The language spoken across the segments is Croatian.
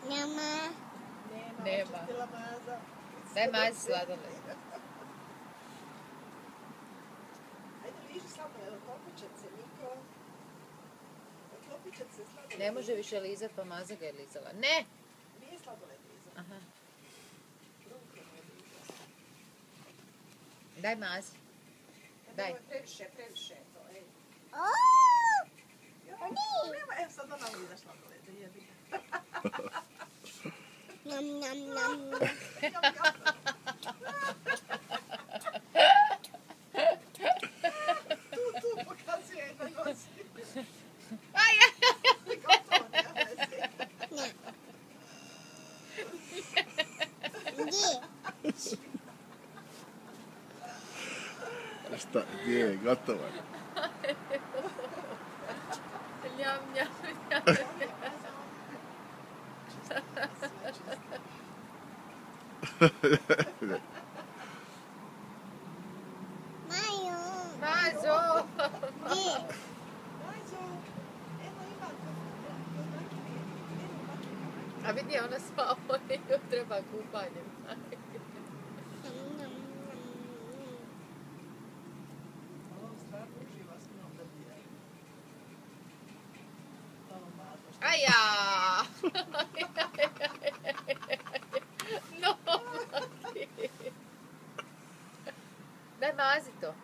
Nema. Nema. Očistila Maza. Daj Mazi sladoled. Ajde, liži sladoled, oklopit će se, Niko. Oklopit će se sladoled. Ne može više lizat, pa Maza ga je lizala. Ne! Nije sladoled lizala. Aha. Rukom je lizala. Daj Mazi. Daj. Previše to, ej. Oooo! Nema, evo sad ona liza sladoled, jebi. Nam, nam, nam. Tu pokazuje jedna nosi. Aj, Gotovo, nema veze. Ne. Gdje? Šta, gdje je, gotovo je. Njam, njam, njam. Maju. Mazo! Gdje? Mazo, evo ima A vidi, ona spava, joj treba kupanje. Nam, nam, nam. Ovo stvarno uživa s njom da bije. Ovo Mazo, što Aja! No, Maki! Daj Mazi to.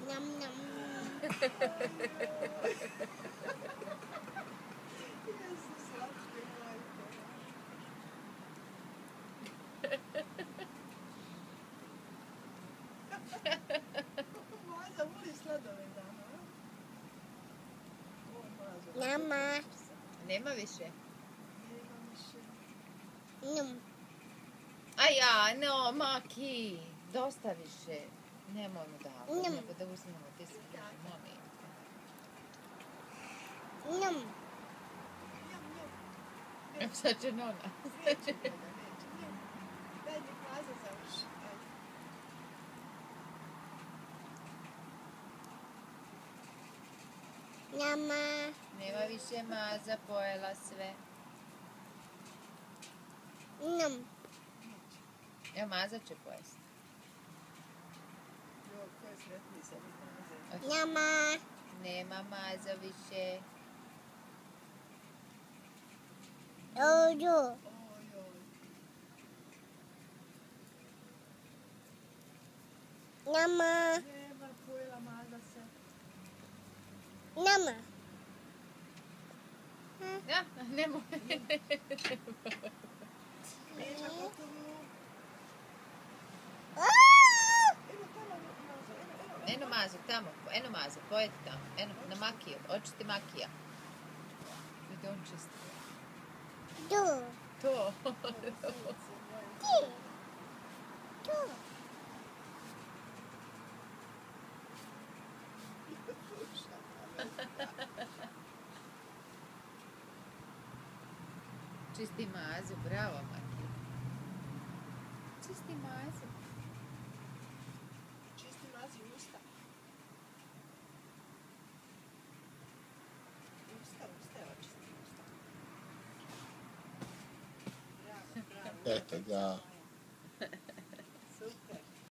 Nam, nam. jesu slatke, majke. Maza voli sladoled, aha. O, Mazo. Nama. Nema više. Nema više. Nam. Aja, no, Maki! Dosta više. Nemoj mu davati, Njam. nego da uzmemo ti se kaže, molim. Nam. Njam, njam. Evo sad će nona. Neće njega, neće. Njam. Daj nek Maza završi. Ajde. Nama. Nema više Maza, pojela sve. Nam. Evo Maza će pojesti. Joj, ko je sretniji sa ovim Maze. Nama. Nema Maza više. Ođu. Oj, oj. Nama. Nema, pojela Maza se. Nama. Ja, nemoj. Neća gotovo. Evo tamo Mazo, evo. Eno Mazo, tamo. Eno Mazo, pojedi tamo. Eno, na Makiju. Očisti Makija. Vidi, on čisti. Tu. To. Gdje? Tu. Čisti Mazu, bravo Maki. Čisti Mazu. Čisti Mazi usta. Usta, evo čisti usta. Bravo, bravo. Eto ga.